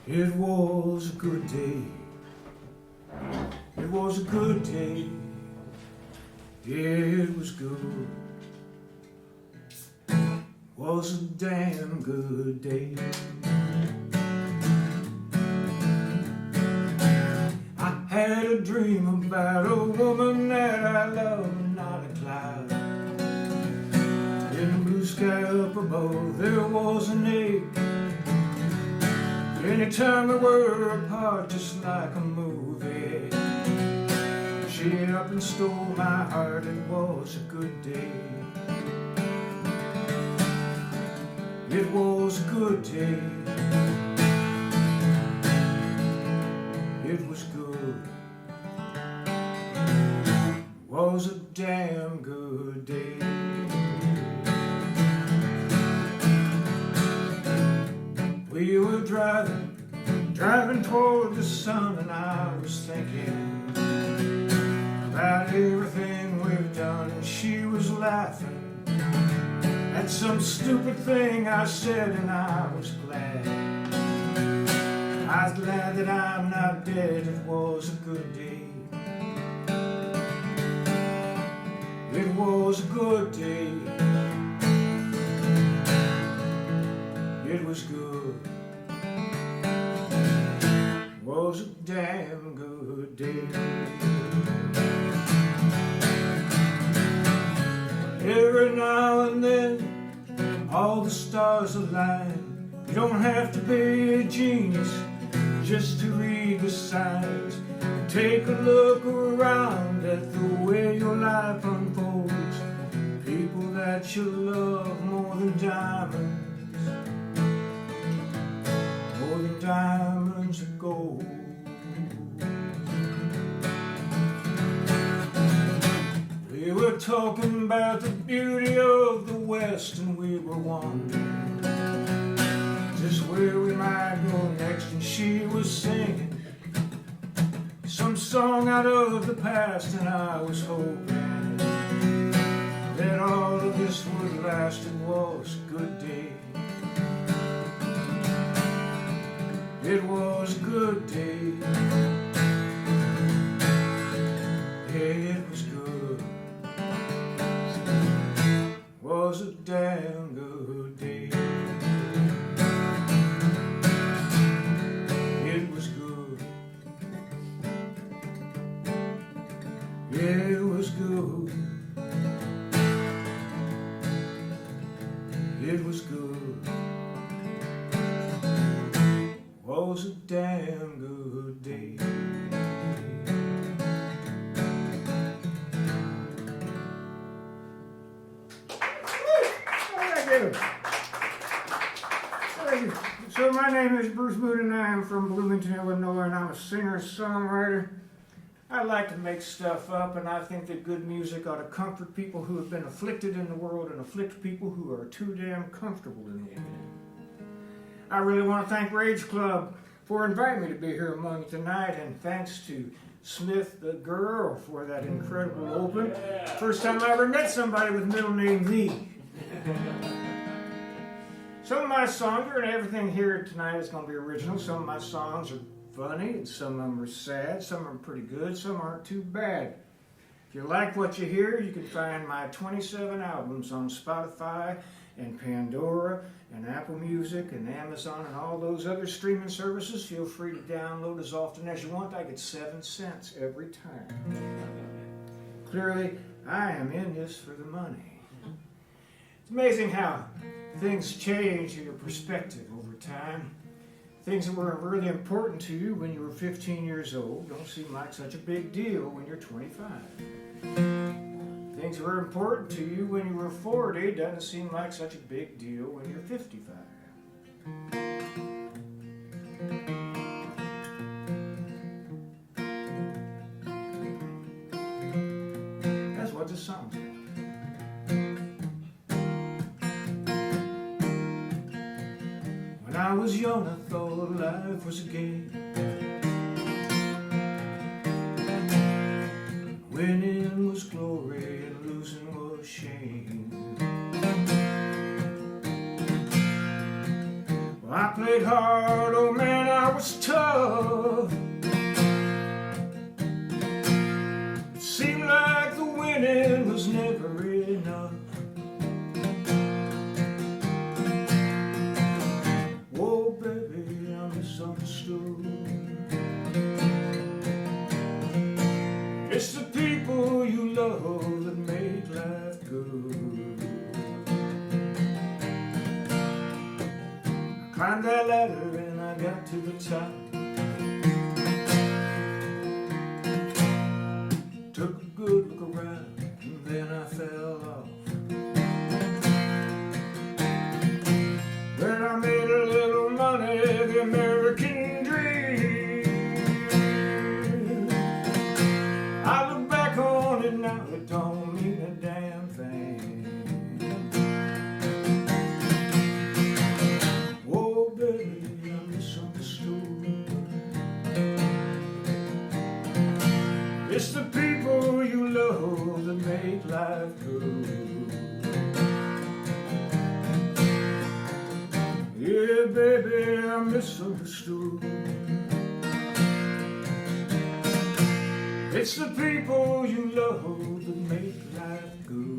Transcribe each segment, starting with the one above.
It was a good day. It was a good day. It was good. Was a damn good day. I had a dream about a woman that I love, not a cloud. In the blue sky up above there was an ache. Anytime we were apart, just like a movie. She up and stole my heart. It was a good day. It was a good day. It was good. It was a damn good day. We were driving toward the sun, and I was thinking about everything we've done, and she was laughing at some stupid thing I said, and I was glad. I was glad that I'm not dead. It was a good day. It was a good day. It was good. It was a damn good day. Every now and then, all the stars align. You don't have to be a genius just to read the signs. Take a look around at the way your life unfolds. People that you love more than diamonds, more than diamonds of gold. We were talking about the beauty of the West, and we were wondering just where we might go next. And she was singing some song out of the past, and I was hoping that all of this would last. It was a good day. It was a good day. Yeah, it was good. It was a damn good day. It was good. Yeah, it was good. It was good. It was a damn good day. Thank you. So my name is Bruce Mood, and I am from Bloomington, Illinois, and I'm a singer-songwriter. I like to make stuff up, and I think that good music ought to comfort people who have been afflicted in the world and afflict people who are too damn comfortable in it. I really want to thank Rage Club for inviting me to be here among you tonight, and thanks to Smith the Girl for that incredible open. First time I ever met somebody with middle name V. Some of my songs, and everything here tonight is going to be original. Some of my songs are funny, and some of them are sad, some are pretty good, some aren't too bad. If you like what you hear, you can find my 27 albums on Spotify and Pandora and Apple Music and Amazon and all those other streaming services. Feel free to download as often as you want. I get 7 cents every time. Clearly, I am in this for the money. It's amazing how things change in your perspective over time. Things that were really important to you when you were 15 years old don't seem like such a big deal when you're 25. Things that were important to you when you were 40 doesn't seem like such a big deal when you're 55. That's what this song says. When I was young, I thought life was a game. Winning was glory and losing was shame. Well, I played hard, oh man, I was tough. It seemed like the winning was never enough. Whoa, baby, I misunderstood. It's the people you love that make life good. I climbed that ladder and I got to the top. Took a good look around and then I fell off. Then I made a little money, the American dream. I look back on it now, it don't mean a damn thing. Whoa, baby, I misunderstood. It's the people you love that make life good. Yeah, baby, I misunderstood. It's the people you love that make life good.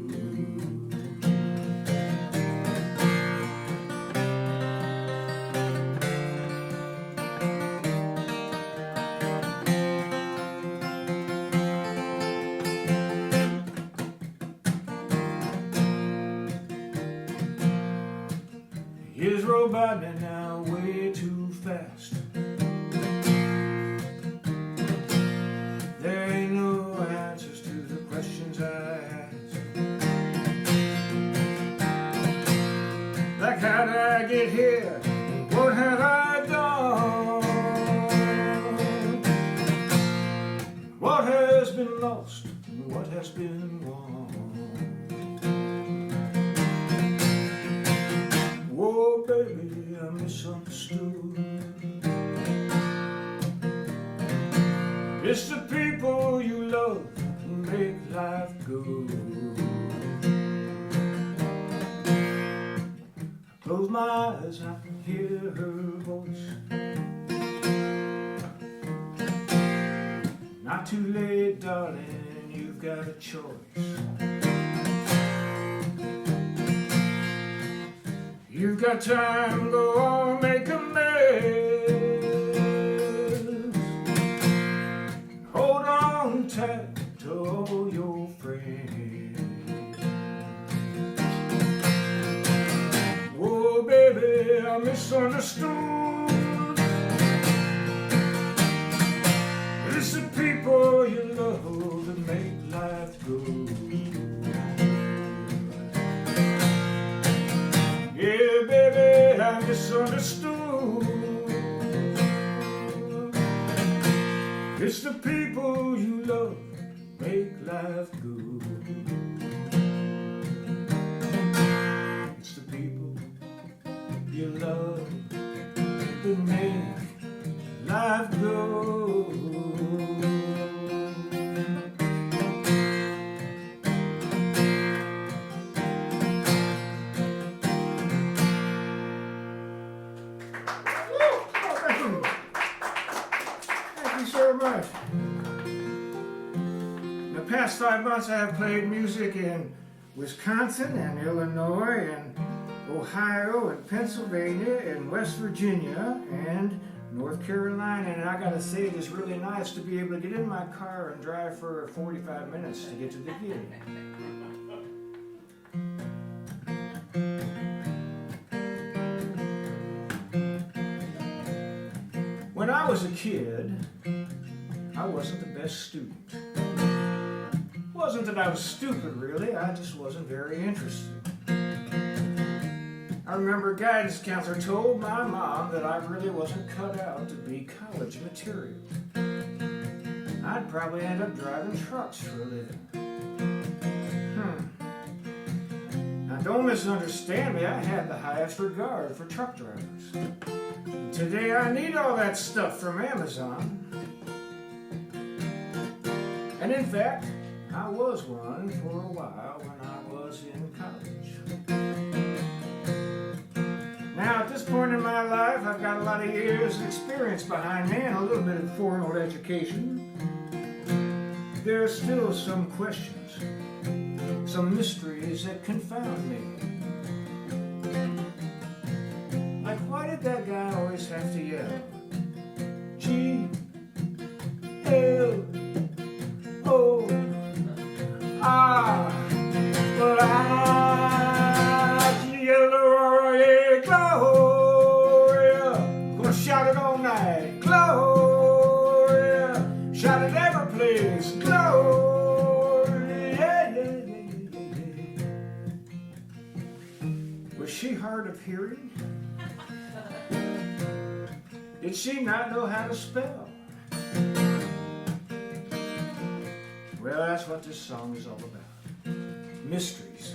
Years roll by me now way too fast. There ain't no answers to the questions I ask. Like, how did I get here? What have I done? What has been lost and what has been won? Whoa, baby, I misunderstood. It's the people you love who make life good. I close my eyes and I can hear her voice. Not too late, darling, you've got a choice. You've got time, go on, make a mess. Hold on tight to all your friends. Whoa, baby, I misunderstood. It's the people you love that make life good. Yeah, baby, I misunderstood. It's the people you love make life good. It's the people you love that make life good. So much. In the past 5 months I have played music in Wisconsin and Illinois and Ohio and Pennsylvania and West Virginia and North Carolina, and I gotta say it is really nice to be able to get in my car and drive for 45 minutes to get to the gig. When I was a kid, I wasn't the best student. Wasn't that I was stupid, really, I just wasn't very interested. I remember a guidance counselor told my mom that I really wasn't cut out to be college material. I'd probably end up driving trucks for a living. Now don't misunderstand me, I had the highest regard for truck drivers. Today I need all that stuff from Amazon. And in fact, I was one for a while when I was in college. Now Now, at this point in my life, I've got a lot of years of experience behind me and a little bit of formal education. There are still some questions, some mysteries that confound me. Like, why did that guy always have to yell? G-L-O-R. Well, Gloria, Gloria, gonna shout it all night. Gloria, shout it every place. Gloria, yeah, yeah, yeah, yeah. Was she hard of hearing? Did she not know how to spell? Well, that's what this song is all about. Mysteries.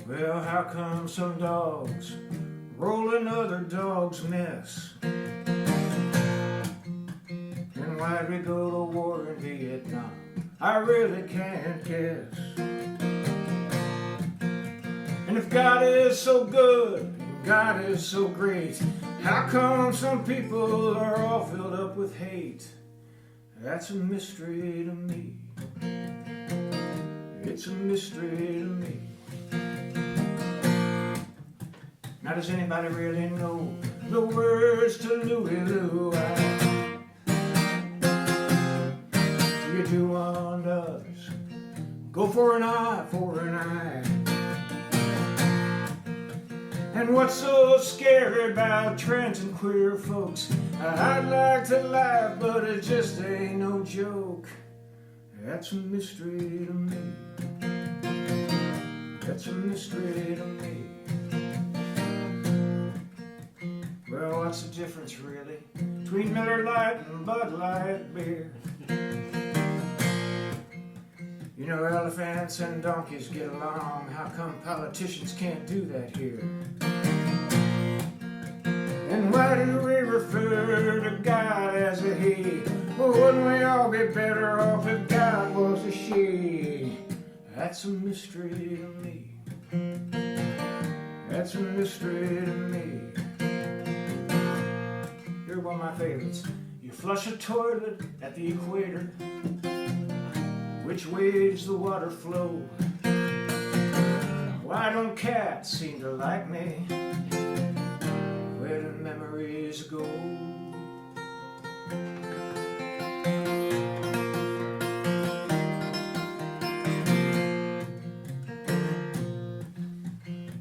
Well, how come some dogs roll another dog's mess? And why'd we go to war in Vietnam? I really can't guess. And if God is so good, and God is so great, how come some people are all filled up with hate? That's a mystery to me. It's a mystery to me. Now, does anybody really know the words to Louie Louie? You do unto others, go for an eye for an eye. And what's so scary about trans and queer folks? I'd like to laugh, but it just ain't no joke. That's a mystery to me. That's a mystery to me. Well, what's the difference really between Miller Lite and Bud Light beer? You know, elephants and donkeys get along. How come politicians can't do that here? And why do we refer to God as a he? Well, wouldn't we all be better off if God was a she? That's a mystery to me. That's a mystery to me. Here's one of my favorites. You flush a toilet at the equator. Which way does the water flow? Why don't cats seem to like me? Where do memories go?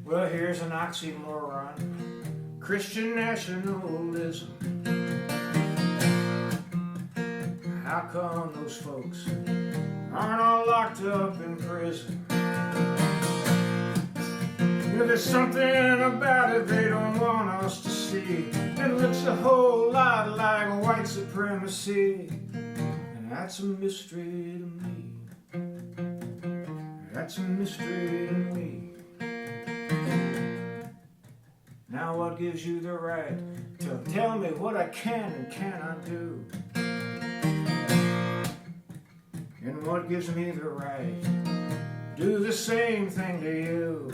Well, here's an oxymoron. Christian nationalism. How come those folks aren't all locked up in prison? You know, there's something about it they don't want us to see. It looks a whole lot like white supremacy. And that's a mystery to me. That's a mystery to me. Now what gives you the right to tell me what I can and cannot do? And what gives me the right to do the same thing to you?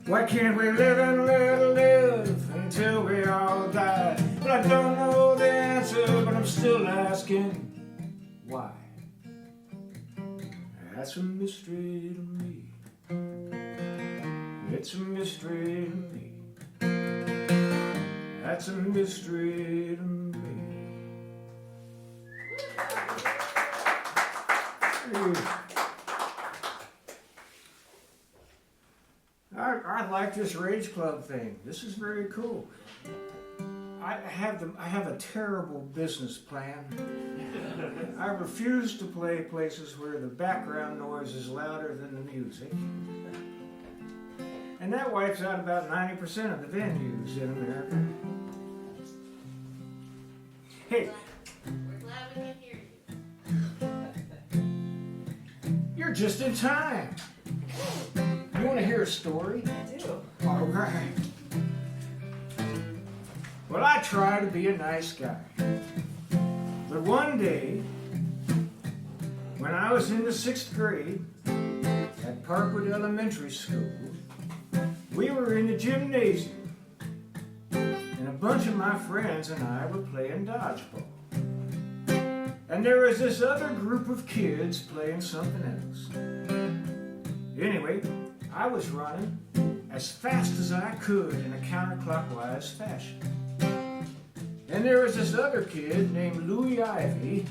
Why can't we live and live until we all die? But I don't know the answer, but I'm still asking why. That's a mystery to me. It's a mystery to me. That's a mystery to me. I like this Rage Club thing. This is very cool. I have a terrible business plan. I refuse to play places where the background noise is louder than the music. And that wipes out about 90% of the venues in America. Hey. We're glad we can hear you. You're just in time. You want to hear a story? I do. All right. Well, I try to be a nice guy. But one day, When I was in the 6th grade at Parkwood Elementary School, we were in the gymnasium, and a bunch of my friends and I were playing dodgeball. And there was this other group of kids playing something else. Anyway, I was running as fast as I could in a counterclockwise fashion. And there was this other kid named Louis Ivy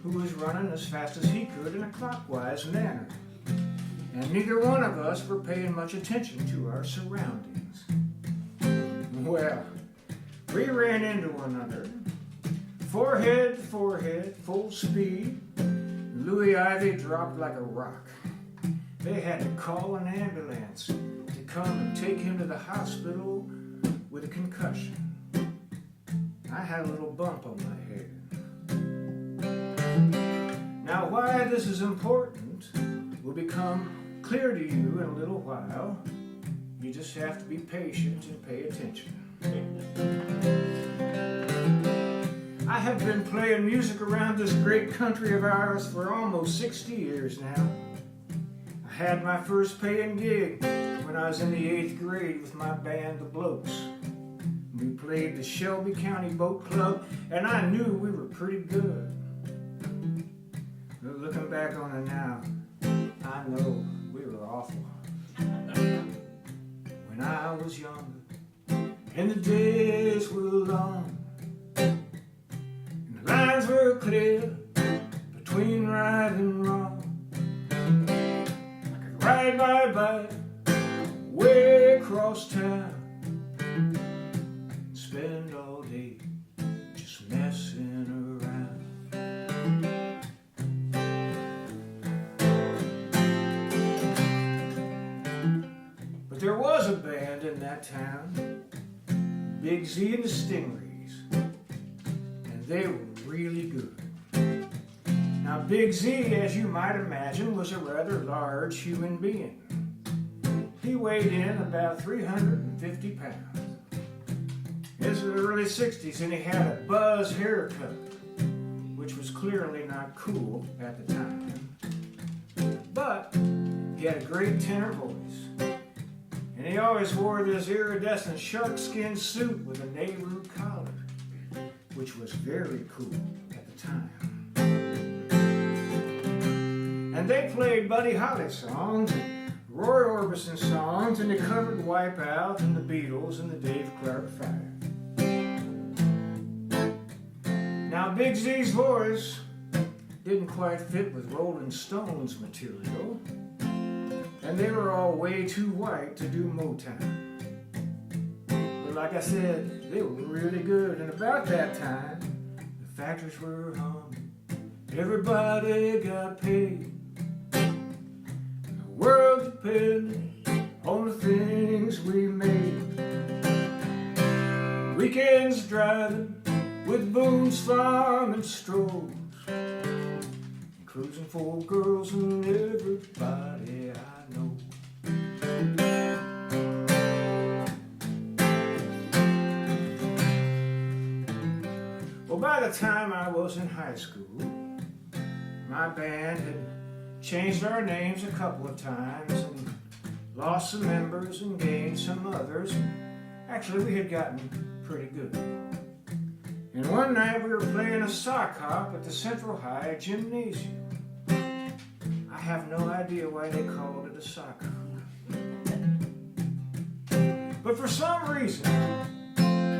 who was running as fast as he could in a clockwise manner. And neither one of us were paying much attention to our surroundings. Well, we ran into one another, forehead to forehead, full speed. Louis Ivy dropped like a rock. They had to call an ambulance to come and take him to the hospital with a concussion. I had a little bump on my head. Now, why this is important will become clear to you in a little while. You just have to be patient and pay attention. I have been playing music around this great country of ours for almost 60 years now. I had my first paying gig when I was in the 8th grade with my band, The Blokes. We played the Shelby County Boat Club, and I knew we were pretty good. But looking back on it now, I know we were awful. When I was younger, and the days were long, and the lines were clear between right and wrong, I could ride my bike way across town, spend all day just messing around. But there was a band in that town, Big Z and the Stingrays, and they were really good. Now Big Z, as you might imagine, was a rather large human being. He weighed in about 350 pounds. This was the early 60s, and he had a buzz haircut, which was clearly not cool at the time. But he had a great tenor voice, and he always wore this iridescent sharkskin suit with a Nehru collar, which was very cool at the time. And they played Buddy Holly songs, Roy Orbison songs, and they covered Wipeout and the Beatles and the Dave Clark 5. Now Big Z's voice didn't quite fit with Rolling Stones material, and they were all way too white to do Motown. But like I said, they were really good, and about that time, the factories were humming, everybody got paid, and the world depended on the things we made. Weekends driving with Boone's Farm and strolls, cruising for girls and everybody I know. Well, by the time I was in high school, my band had changed our names a couple of times and lost some members and gained some others. Actually, we had gotten pretty good. And one night we were playing a sock hop at the Central High Gymnasium. I have no idea why they called it a sock hop. But for some reason,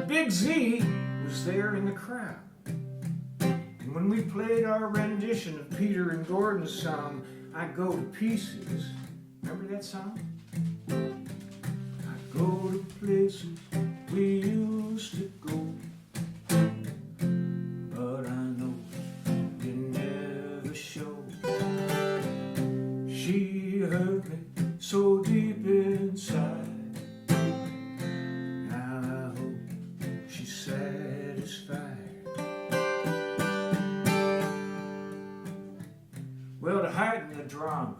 Big Z was there in the crowd. And when we played our rendition of Peter and Gordon's song, I Go to Pieces, remember that song? I go to places we used to go, but I know you never showed. She hurt me so deep inside. Now I hope she's satisfied. Well, to heighten the drama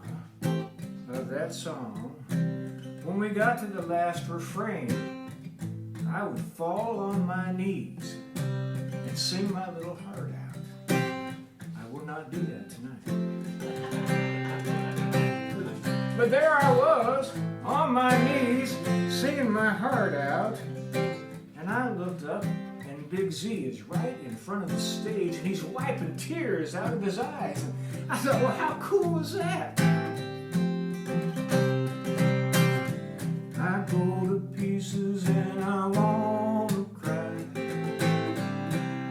of that song, when we got to the last refrain, I would fall on my knees and sing my little heart out. I will not not do that tonight. But there I was, on my knees, singing my heart out. And I looked up, and Big Z is right in front of the stage, and he's wiping tears out of his eyes. And I thought, well, how cool was that? I go to pieces and I want to cry.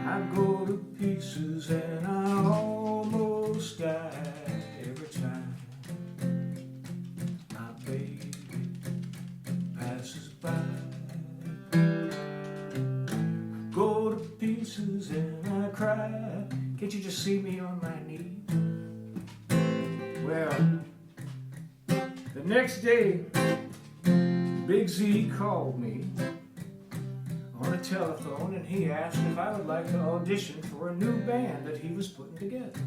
I go to pieces and I almost die every time my baby passes by. I go to pieces and I cry. Can't you just see me on my knees? Well, the next day, Big Z called me on the telephone and he asked if I would like to audition for a new band that he was putting together.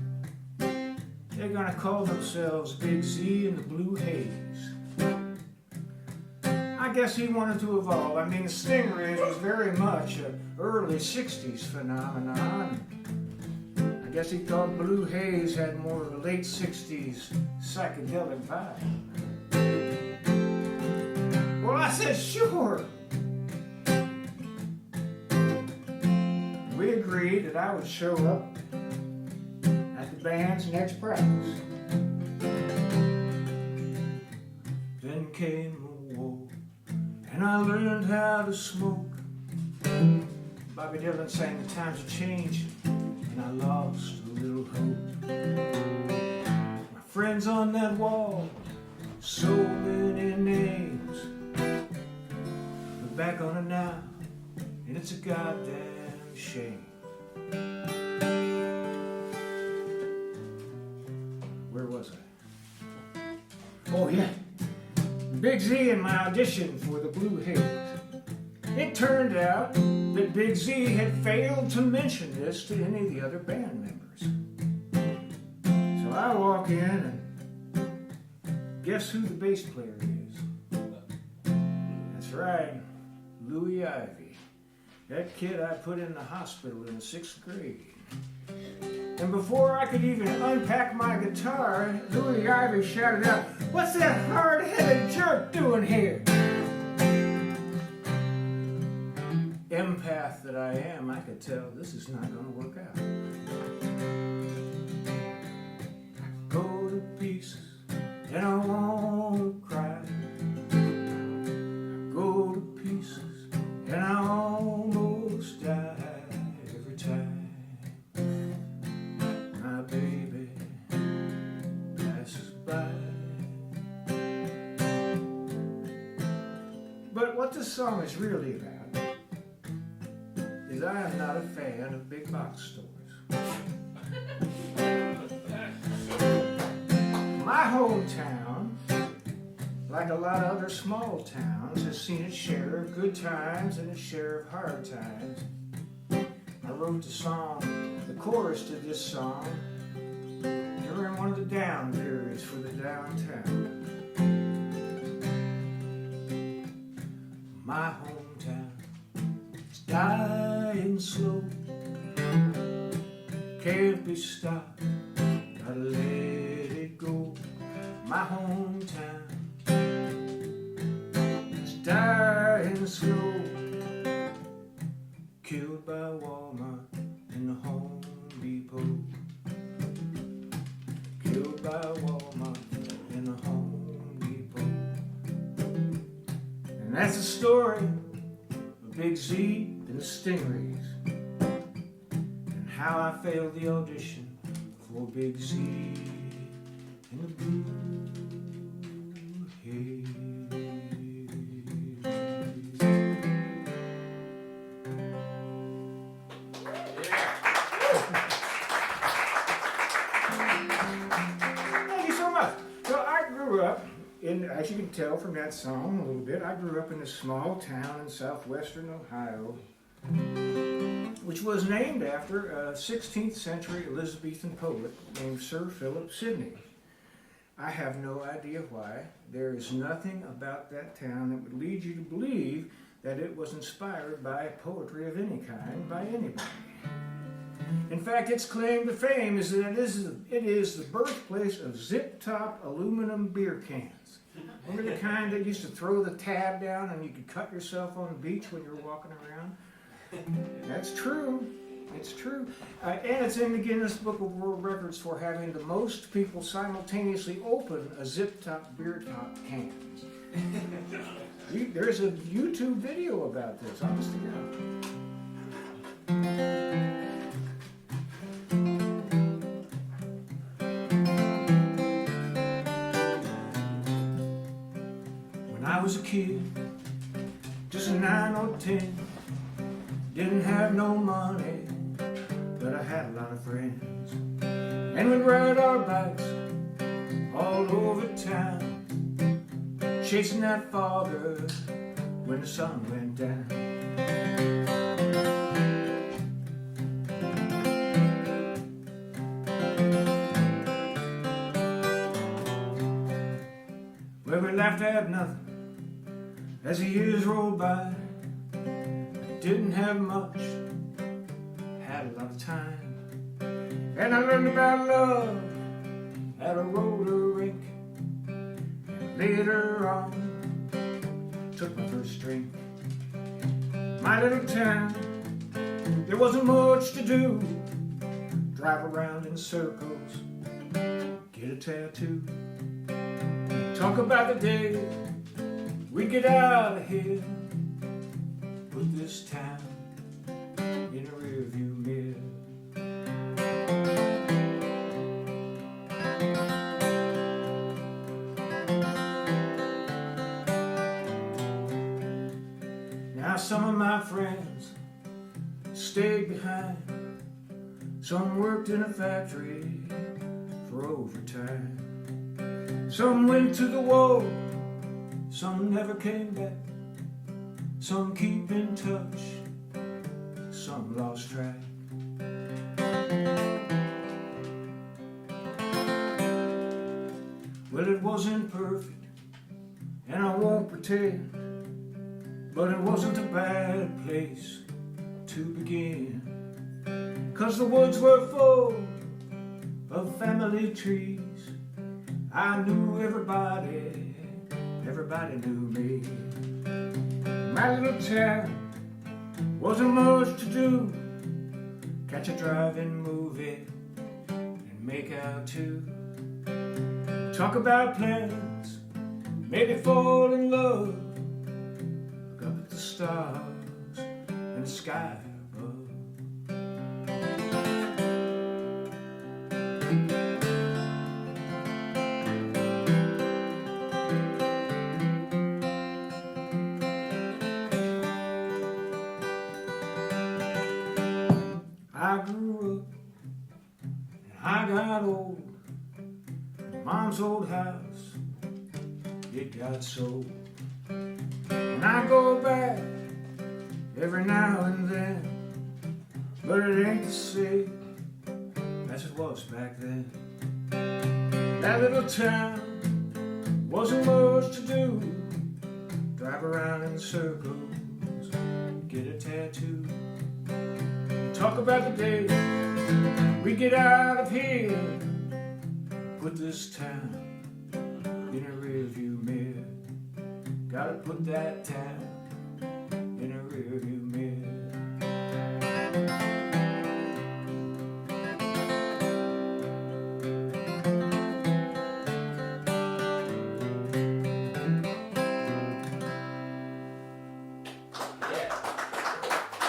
They're gonna call themselves Big Z and the Blue Haze. I guess he wanted to evolve. I mean, the Stingrays was very much an early 60s phenomenon. I guess he thought Blue Haze had more of a late 60s psychedelic vibe. Well, I said, sure. We agreed that I would show up at the band's next practice. Then came a war, and I learned how to smoke. Bobby Dylan sang The Times Have Changed, and I lost a little hope. My friends on that wall, so many names. Look back on it now, and it's a goddamn shame. Where was I? Oh yeah, Big Z and my audition for the Blue Haze. It turned out that Big Z had failed to mention this to any of the other band members. So I walk in and guess who the bass player is? That's right, Louis Ivy. That kid I put in the hospital in the 6th grade. And before I could even unpack my guitar, Louis Ivy shouted out, "What's that hard-headed jerk doing here?" Empath that I am, I could tell this is not going to work out. I go to pieces and I want to cry. I go to pieces and I almost die every time my baby passes by. But what this song is really about is I am not a fan of big box stores. My hometown, like a lot of other small towns, has seen its share of good times and its share of hard times. I wrote the chorus to this song during one of the down periods for the downtown. My hometown is dying slow, can't be stopped, gotta let it go. My hometown is dying slow, killed by Walmart and the Home Depot. Killed by Walmart and the Home Depot. And that's the story of Big Z and the Stingrays, and how I failed the audition for Big Z and the Blue Haze. Thank you so much. So I grew up in, as you can tell from that song a little bit, I grew up in a small town in southwestern Ohio, which was named after a 16th century Elizabethan poet named Sir Philip Sidney. I have no idea why. There is nothing about that town that would lead you to believe that it was inspired by poetry of any kind by anybody. In fact, its claim to fame is that it is the birthplace of zip-top aluminum beer cans. Remember the kind that used to throw the tab down and you could cut yourself on the beach when you were walking around? That's true. It's true. And it's in the Guinness Book of World Records for having the most people simultaneously open a zip-top beer top can. There's a YouTube video about this, honest to God. When I was a kid, just 9 or 10, didn't have no money, but I had a lot of friends, and we'd ride our bikes all over town, chasing that fogger when the sun went down. Well, we laughed at nothing as the years rolled by. Didn't have much, had a lot of time, and I learned about love at a roller rink. Later on, took my first drink. My little town, there wasn't much to do. Drive around in circles, get a tattoo. Talk about the day we get out of here. Put this town in a rearview mirror. Now some of my friends stayed behind. Some worked in a factory for overtime. Some went to the war, some never came back. Some keep in touch, some lost track. Well, it wasn't perfect, and I won't pretend, but it wasn't a bad place to begin. 'Cause the woods were full of family trees. I knew everybody, everybody knew me. My little town wasn't much to do. Catch a drive-in movie and make out too. Talk about plans, maybe fall in love. Look up at the stars and the sky above. I grew up and I got old. Mom's old house, it got sold. And I go back every now and then, but it ain't the same as it was back then. That little town wasn't much to do. Drive around in circles, get a tattoo. Talk about the day we get out of here. Put this town in a rearview mirror. Gotta put that town in a rearview mirror.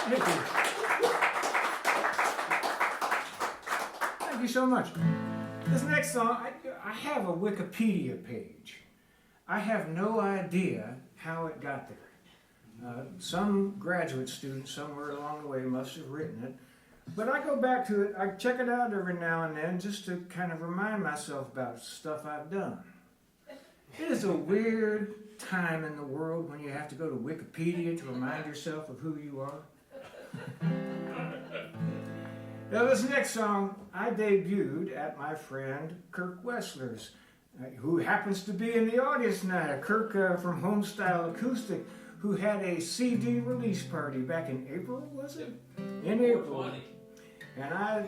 Thank you. Thank you so much. This next song, I have a Wikipedia page. I have no idea how it got there. Some graduate student somewhere along the way must have written it. But I go back to it, I check it out every now and then just to kind of remind myself about stuff I've done. It is a weird time in the world when you have to go to Wikipedia to remind yourself of who you are. Now this next song I debuted at my friend Kirk Wessler's, who happens to be in the audience tonight. Kirk from Homestyle Acoustic, who had a CD release party back in April, was it? In April. And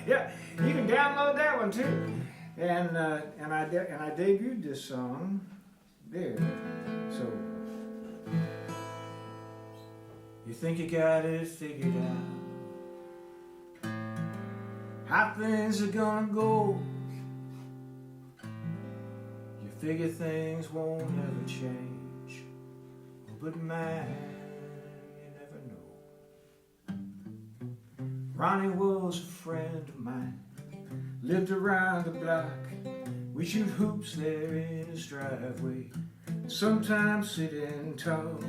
yeah, you can download that one too. And I debuted this song there. So you think you got it figured out, how things are gonna go. You figure things won't ever change, but man, you never know. Ronnie was a friend of mine, lived around the block. We shoot hoops there in his driveway, sometimes sit and talk.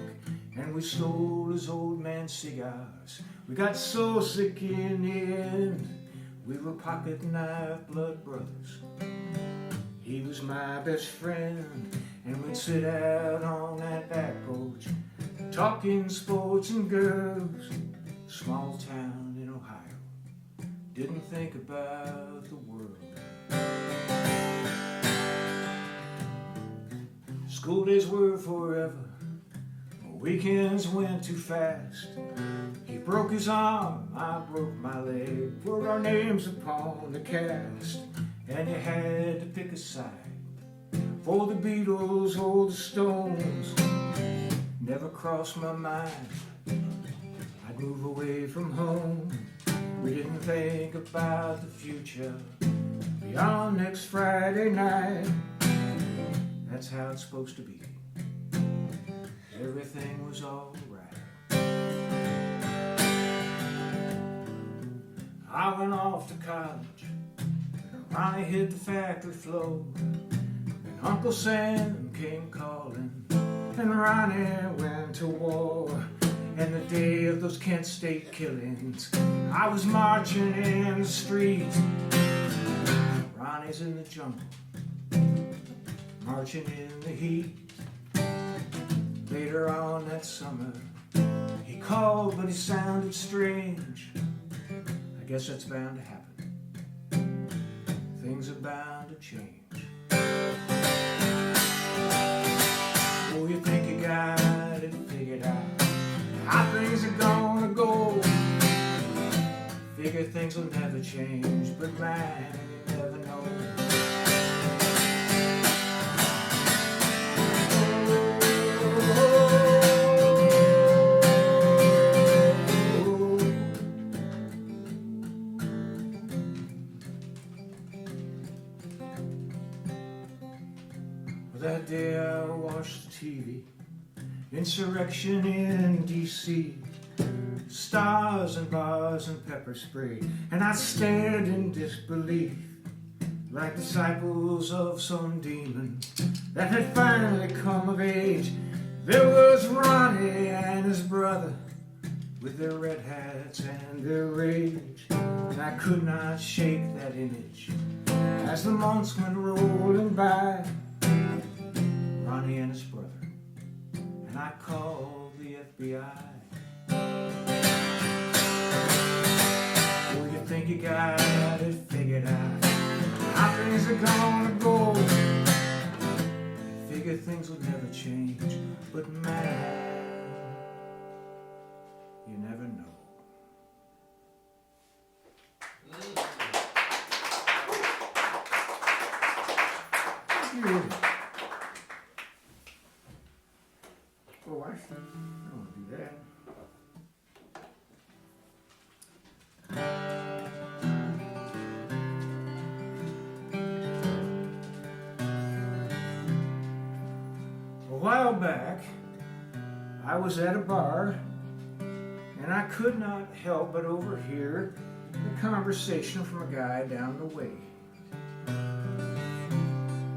And we stole his old man's cigars. We got so sick in the end, we were pocket knife blood brothers. He was my best friend, and we'd sit out on that back porch, talking sports and girls. Small town in Ohio, didn't think about the world. School days were forever, weekends went too fast. He broke his arm, I broke my leg, put our names upon the cast. And you had to pick a side, for the Beatles or the Stones. Never crossed my mind I'd move away from home. We didn't think about the future beyond next Friday night. That's how it's supposed to be. Everything was all right. I went off to college, Ronnie hit the factory floor, and Uncle Sam came calling, and Ronnie went to war. And the day of those Kent State killings, I was marching in the street. Ronnie's in the jungle, marching in the heat. Later on that summer, he called, but he sounded strange. I guess that's bound to happen. Things are bound to change. Oh, you think you got it figured out, how things are gonna go. Figure things will never change, but man, you never know. That day I watched the TV, insurrection in D.C., stars and bars and pepper spray, and I stared in disbelief, like disciples of some demon that had finally come of age. There was Ronnie and his brother, with their red hats and their rage, and I could not shake that image as the months went rolling by. Ronnie and his brother, and I called the FBI. Oh, you think you got it figured out, how things are gonna go. Figure things will never change, but man, you never know. Oh, I don't want to do that. A while back, I was at a bar, and I could not help but overhear the conversation from a guy down the way.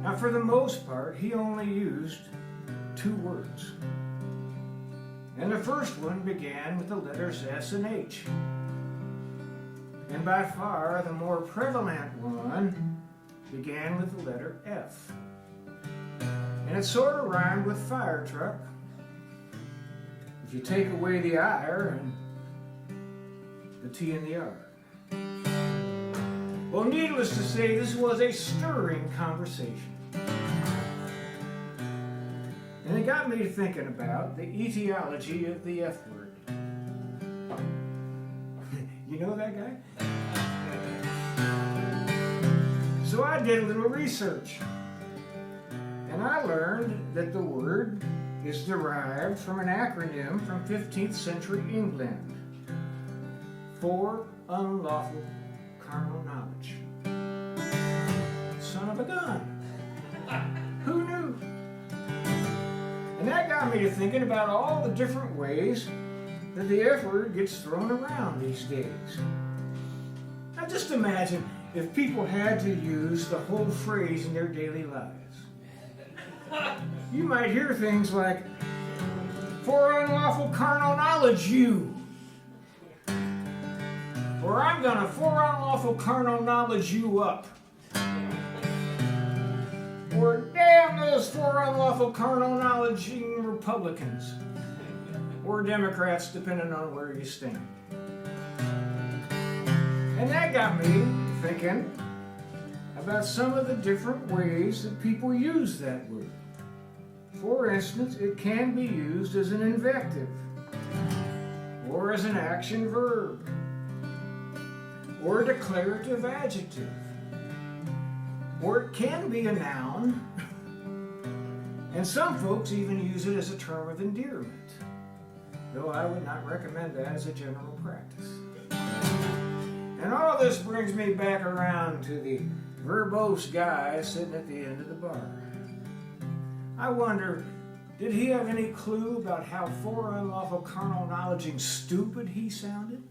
Now, for the most part, he only used 2 words. And the first one began with the letters S and H. And by far the more prevalent one began with the letter F. And it sort of rhymed with fire truck, if you take away the I and the T and the R. Well, needless to say, this was a stirring conversation. And it got me to thinking about the etiology of the F word. You know that guy? So I did a little research. And I learned that the word is derived from an acronym from 15th century England for unlawful carnal knowledge. Son of a gun. Who knew? And that got me to thinking about all the different ways that the F word gets thrown around these days. Now just imagine if people had to use the whole phrase in their daily lives. You might hear things like, for unlawful carnal knowledge, you. Or I'm gonna for unlawful carnal knowledge you up. Or damn those for unlawful carnal knowledging Republicans. Or Democrats, depending on where you stand. And that got me thinking about some of the different ways that people use that word. For instance, it can be used as an invective, or as an action verb, or a declarative adjective, or it can be a noun, and some folks even use it as a term of endearment, though I would not recommend that as a general practice. And all this brings me back around to the verbose guy sitting at the end of the bar. I wonder, did he have any clue about how for unlawful carnal knowledging stupid he sounded?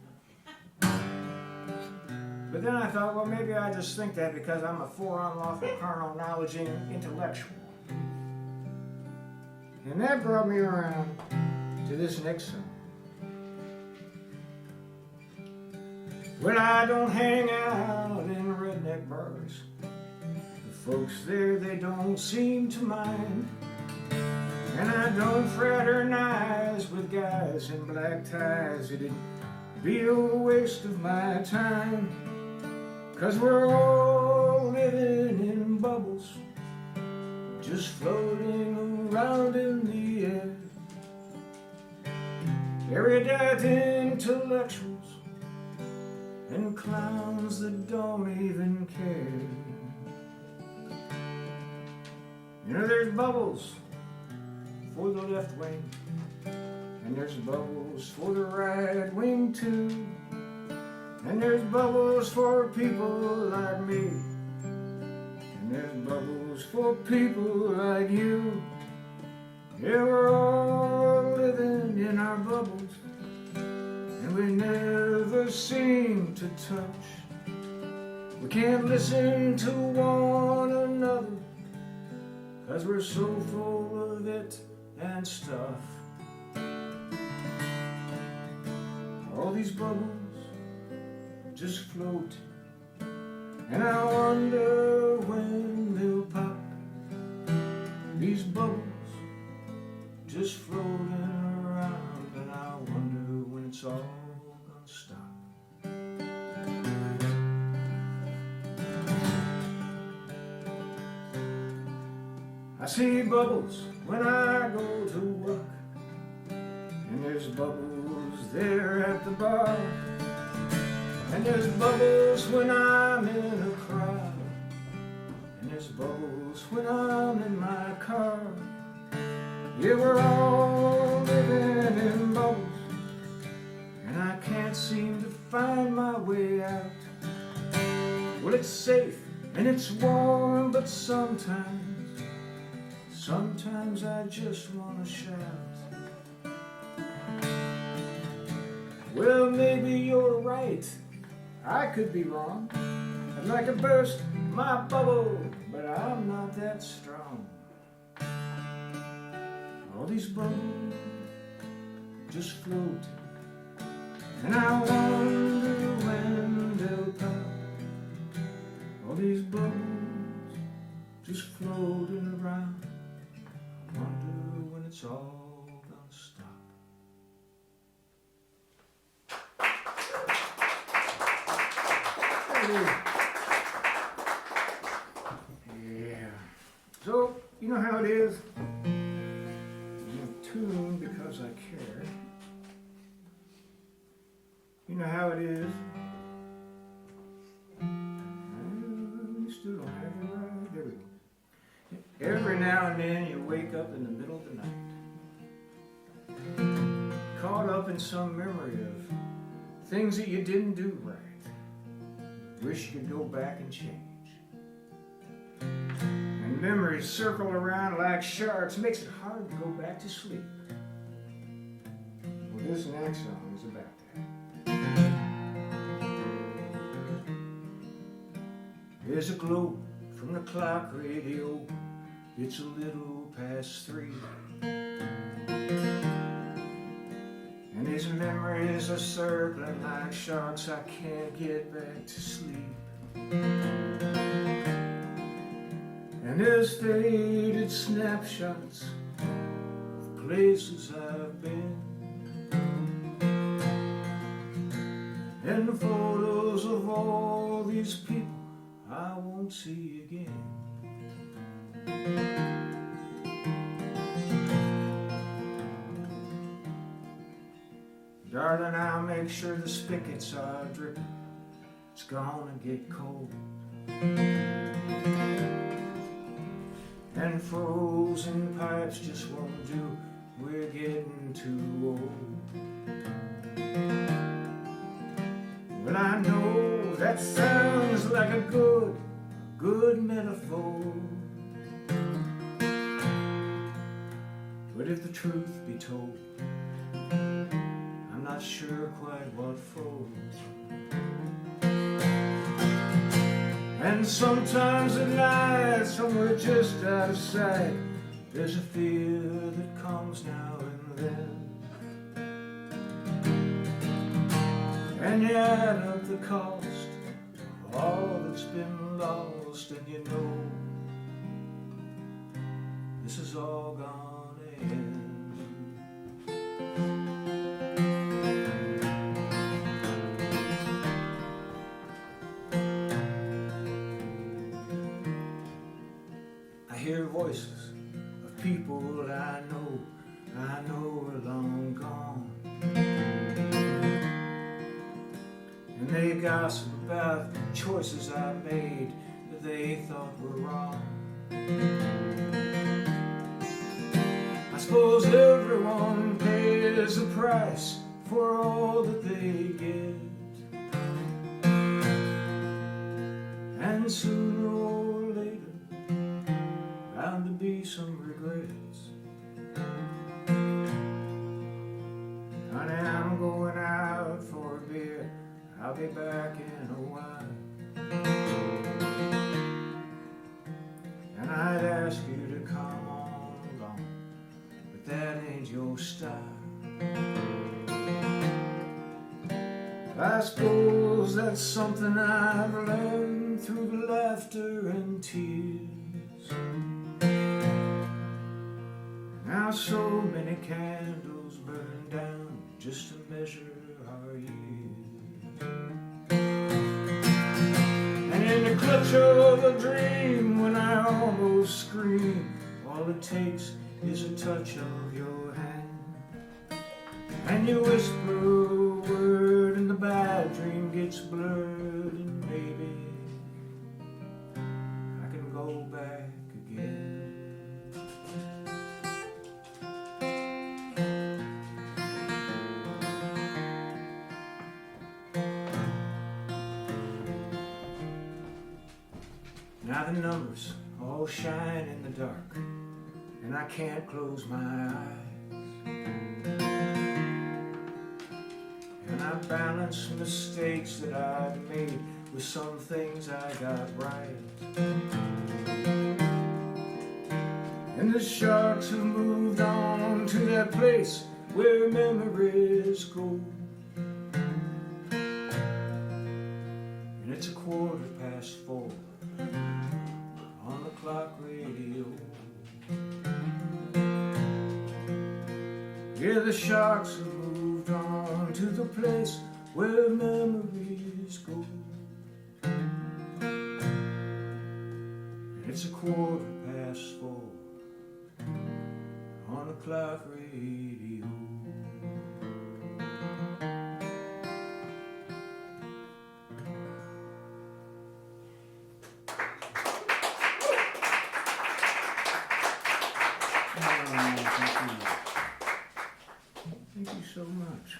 But then I thought, well, maybe I just think that because I'm a for unlawful carnal knowledging intellectual. And that brought me around to this next song. When I don't hang out in redneck bars, the folks there, they don't seem to mind. And I don't fraternize with guys in black ties. It'd be a waste of my time. 'Cause we're all living in bubbles, just floating around in the air. Erudite intellectuals and clowns that don't even care. You know, there's bubbles for the left wing, and there's bubbles for the right wing too. And there's bubbles for people like me, and there's bubbles for people like you. Yeah, we're all living in our bubbles, and we never seem to touch. We can't listen to one another, 'cause we're so full of it and stuff. All these bubbles just float, and I wonder when they'll pop. These bubbles just floating around, and I wonder when it's all gonna stop. I see bubbles when I go to work, and there's bubbles there at the bar. And there's bubbles when I'm in a crowd, and there's bubbles when I'm in my car. Yeah, we're all living in bubbles, and I can't seem to find my way out. Well, it's safe and it's warm, but sometimes I just want to shout. Well, maybe you're right, I could be wrong. I'd like to burst my bubble, but I'm not that strong. All these bubbles just float, and I wonder when they'll pop. All these bubbles just floating around. I wonder when it's all gonna stop. Yeah. So, you know how it is? I'm in tune because I care. You know how it is. We still don't have it right. There we go. Every now and then you wake up in the middle of the night, caught up in some memory of things that you didn't do right. Wish you could go back and change. And memories circle around like sharks, makes it hard to go back to sleep. Well, this next song is about that. There's a glow from the clock radio. It's a little past 3. And these memories are circling like sharks. I can't get back to sleep. And there's faded snapshots of places I've been, and the photos of all these people I won't see again. Darling, I'll make sure the spigots are dripping. It's gonna get cold. And frozen pipes just won't do. We're getting too old. Well, I know that sounds like a good metaphor. But if the truth be told, I'm not sure quite what for. And sometimes at night, somewhere just out of sight, there's a fear that comes now and then. And you add up the cost of all that's been lost, and you know this is all gonna end. I hear voices of people I know are long gone. And they gossip about choices I made that they thought were wrong. I suppose everyone pays a price for all that they get. And sooner or later bound to be some regrets. Honey, I'm going out for a beer. I'll be back in a while. And I'd ask you to come on along, but that ain't your style. I suppose that's something I've learned through the laughter and tears. Now so many candles burn down just to measure our years. And in the clutch of a dream, when I almost scream, all it takes is a touch of your hand. And you whisper a word and the bad dream gets blurred, and maybe I can go back again. Now the numbers all shine in the dark, and I can't close my eyes. And I balance mistakes that I've made with some things I got right. And the sharks have moved on to that place where memories go. And it's 4:15 on the clock radio. Yeah, the sharks have moved on to the place where memories go. And it's 4:15 on the clock radio. Thank you. Thank you so much.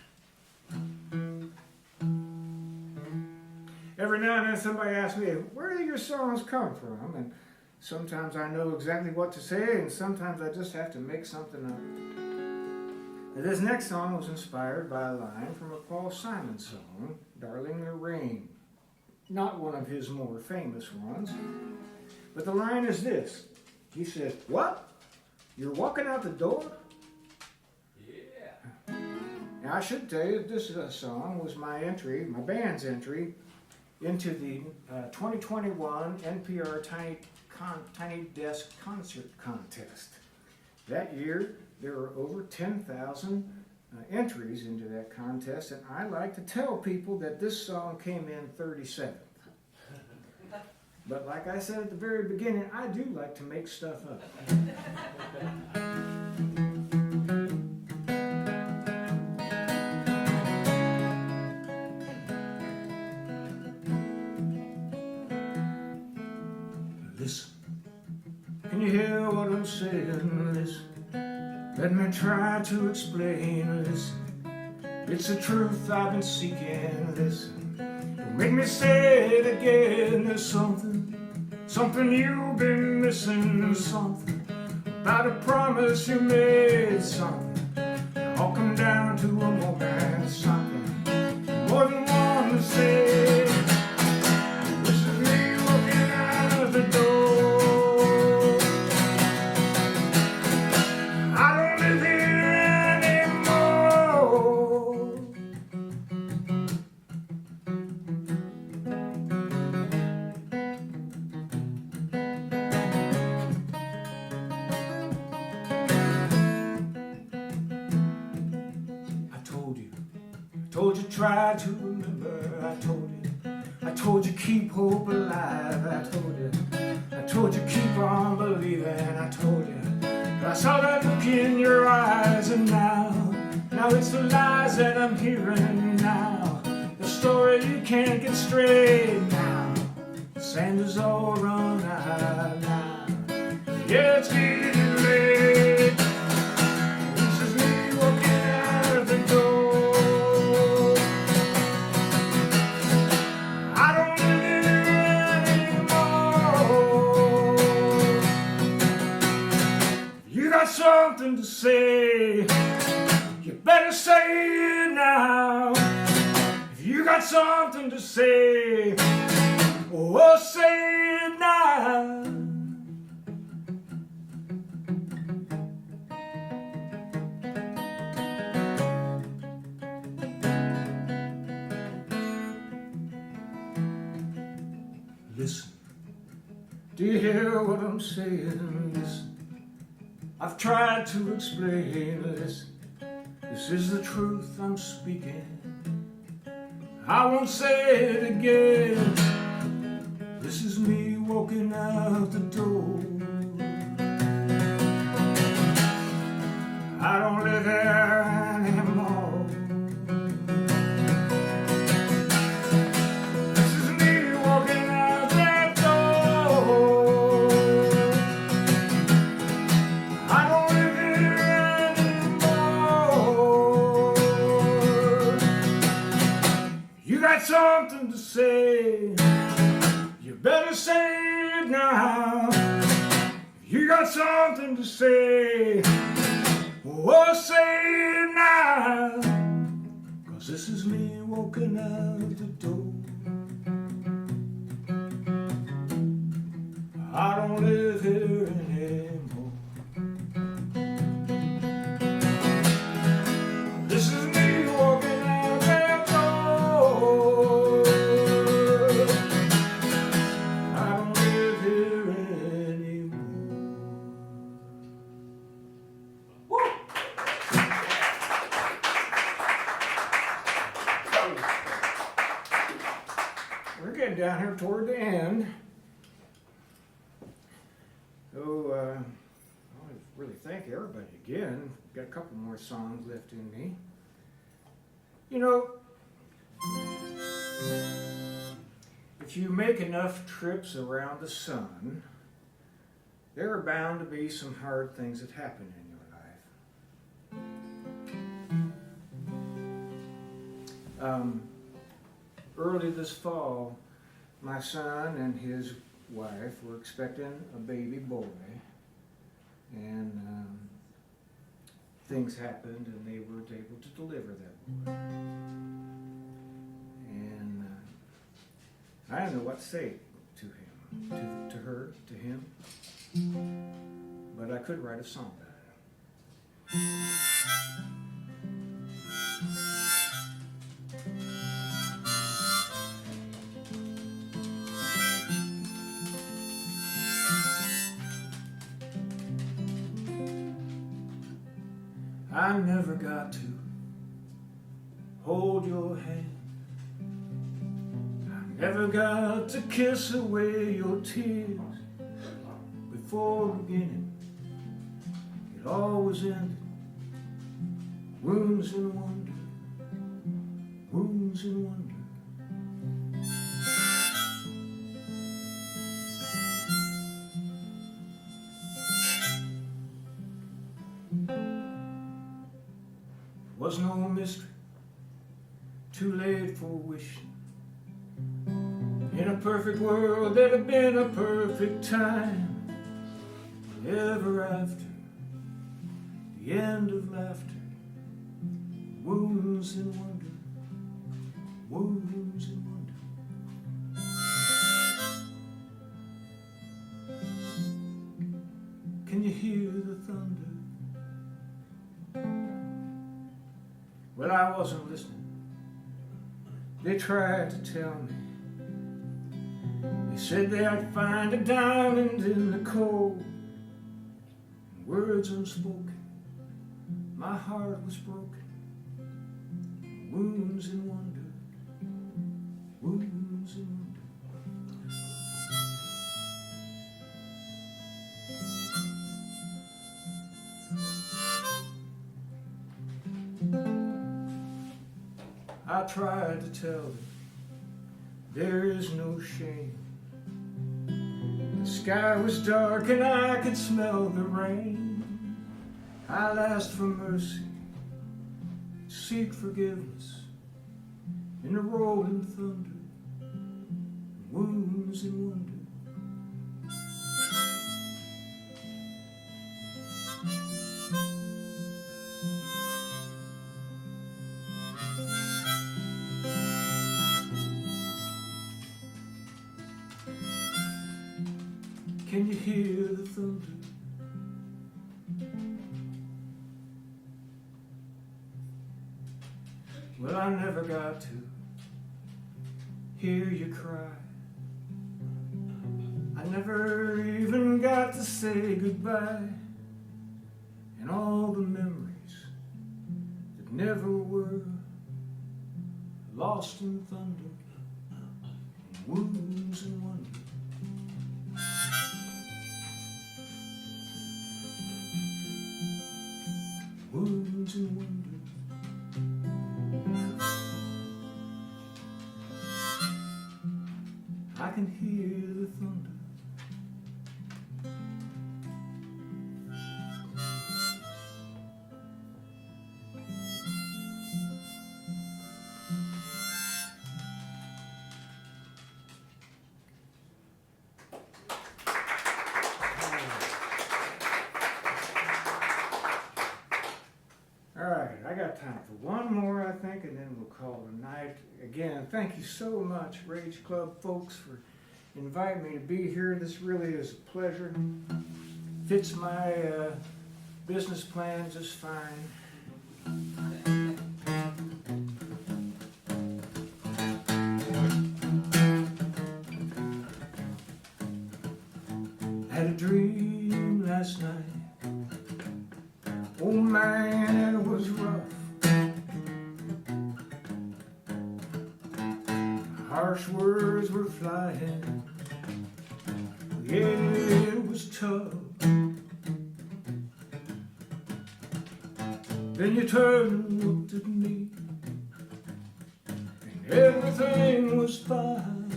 Every now and then somebody asks me, where do your songs come from? And sometimes I know exactly what to say, and sometimes I just have to make something up. Now, this next song was inspired by a line from a Paul Simon song, Darling the Rain. Not one of his more famous ones, but the line is this. He says, what? You're walking out the door? Yeah. Now I should tell you that this song was my band's entry into the 2021 NPR Tiny Desk Concert Contest. That year, there were over 10,000 entries into that contest, and I like to tell people that this song came in 37th. But like I said at the very beginning, I do like to make stuff up. Listen, can you hear what I'm saying? Listen, let me try to explain. Listen, it's the truth I've been seeking. Listen, don't make me say it again. There's something you've been missing. Something about a promise you made. Something all come down to a moment. Something more than one to say. This is me walking out of the door. I don't live here anymore. I told you try to remember. I told you keep hope alive. I told you keep on believing. I told you, but I saw that look in your eyes, and now it's the lies that I'm hearing now. The story you can't get straight now. The sand is all run out now. Yeah, it's getting late. This is me walking out of the door. Something to say, you better say it now. If you got something to say, oh, say it now. Listen, do you hear what I'm saying? Listen, I've tried to explain this. This is the truth I'm speaking. I won't say it again. This is me walking out the door. I don't live there anymore. This is me walking out that door. I don't live here anymore. You got something to say, you better say it now. You got something to say, oh, say it now. 'Cause this is me walking out the door. I don't live here anymore. This is me walking out that door. I don't live here anymore. Woo! We're getting down here toward the end. So, I want to really thank everybody again. Got a couple more songs left in me. You know, if you make enough trips around the sun, there are bound to be some hard things that happen in your life. Early this fall, my son and his wife were expecting a baby boy, and things happened and they weren't able to deliver that boy. And I didn't know what to say to him, to her, to him, but I could write a song about it. I never got to hold your hand. I never got to kiss away your tears. Before beginning, it always ended. Wounds and wonder, wounds and wonder. Was no mystery, too late for wishing. In a perfect world, there'd have been a perfect time. Ever after, the end of laughter, wounds and wonder, wounds and wonder. Can you hear the thunder? Well, I wasn't listening. They tried to tell me. They said they'd find a diamond in the coal. Words unspoken, my heart was broken. Wounds and wonder, wounds and wonder. I tried to tell them there is no shame. The sky was dark and I could smell the rain. I'll ask for mercy, seek forgiveness in the rolling thunder, wounds and wonder. Can you hear the thunder? Well, I never got to hear you cry. I never even got to say goodbye. And all the memories that never were lost in thunder, wounds and wonder. Wounds and wonder. I can hear the thunder. All right, I got time for one more, I think, and then we'll call it a night. Again, thank you so much, Rage Club folks, for inviting me to be here. This really is a pleasure. Fits my business plan just fine. Had a dream last night. Oh man, it was rough. Harsh words were flying. Yeah, it was tough. Then you turned and looked at me, and everything was fine.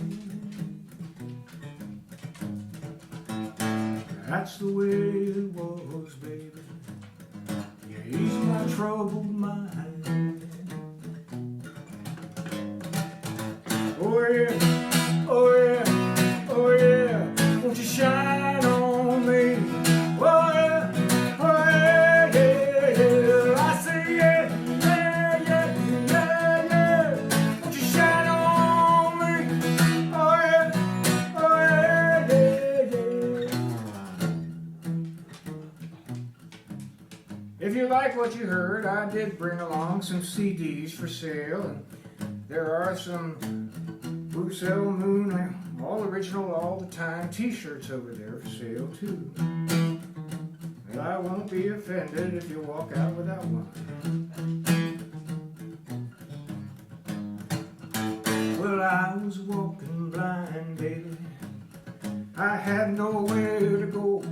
I that's the way it was, baby. You ease my troubled mind. Oh yeah, oh yeah, oh yeah, won't you shine on me? Oh yeah, oh yeah, yeah, yeah. I say yeah, yeah, yeah, yeah, yeah. Won't you shine on me? Oh yeah, oh yeah, yeah, yeah. If you like what you heard, I did bring along some CDs for sale, and there are some Brucell Moon, all original, all the time t-shirts over there for sale too. And I won't be offended if you walk out without one. Well, I was walking blind, baby. I had nowhere to go,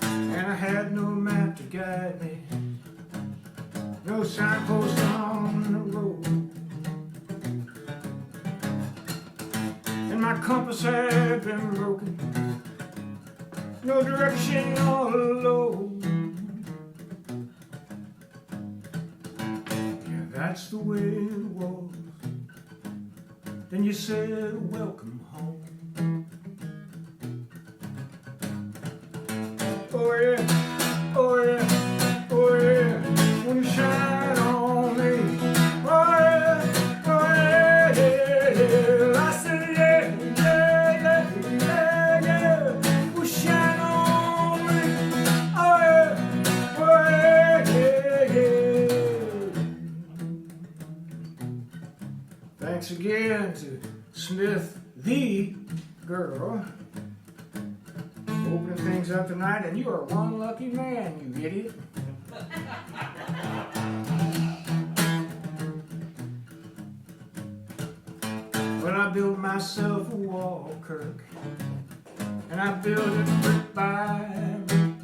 and I had no map to guide me, no signpost on the road, and my compass had been broken, no direction all alone. Yeah, that's the way it was. Then you said, welcome home. Oh yeah, oh yeah, oh yeah, when you shine on me. Oh yeah, oh yeah, yeah, yeah. I said yeah, yeah, yeah, yeah, yeah. Will shine on me. Oh yeah, oh yeah, yeah, yeah. Thanks again to Smith the Girl, opening things up tonight, and you are one lucky man, you idiot. Well, I built myself a wall, Kirk, and I built it brick by brick,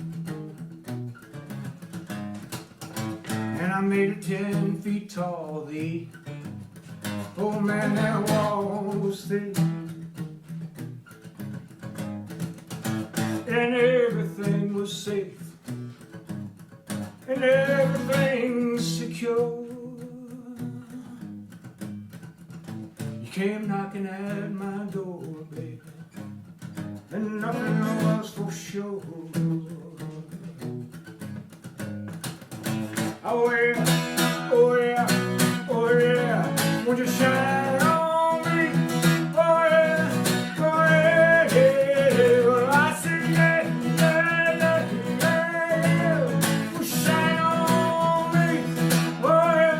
and I made it 10 feet tall. The old man, that wall was thick, and everything was safe, and everything secure. You came knocking at my door, baby, and nothing was for sure. Oh yeah, oh yeah, oh yeah, won't you shine on me? Oh yeah, oh yeah, yeah, yeah. Well, I say yeah, yeah, yeah, yeah, yeah. Will shine on me. Oh yeah,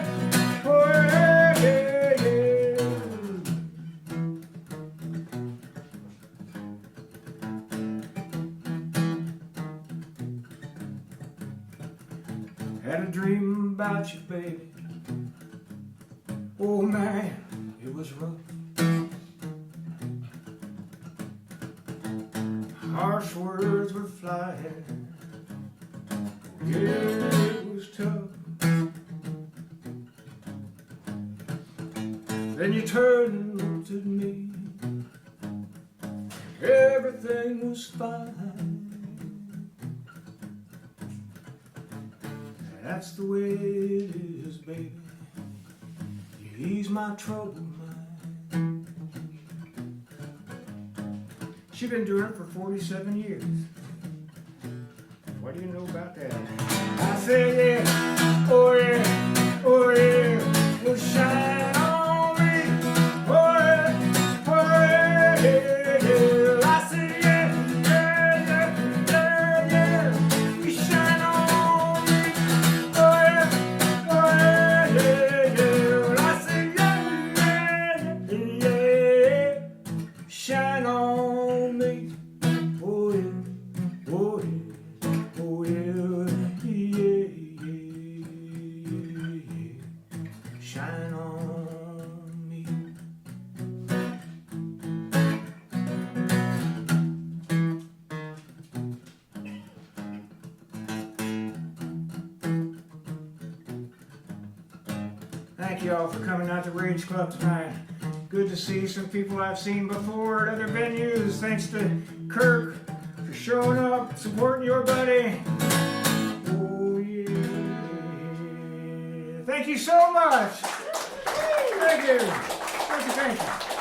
oh yeah, yeah, yeah. Had a dream about you, baby. Oh man, it was rough. Harsh words were flying. Yeah, it was tough. Then you turned and looked at me. Everything was fine. That's the way it is, baby. You ease my troubled mind. She's been doing it for 47 years. What do you know about that? I say yeah, oh yeah, oh yeah, will shine on me. Oh yeah, oh yeah, yeah, yeah. I say yeah, yeah, yeah, yeah, yeah. You shine on me. Oh yeah, oh yeah, yeah, yeah. I say yeah, yeah, yeah, yeah. Shine on me. Oh yeah, oh yeah, oh yeah, yeah, yeah, yeah. Shine on me. Thank you all for coming out to Rage Club tonight. Good to see some people I've seen before at other venues. Thanks to Kirk for showing up, supporting your buddy. Oh, yeah. Thank you so much. Thank you. Thank you, thank you.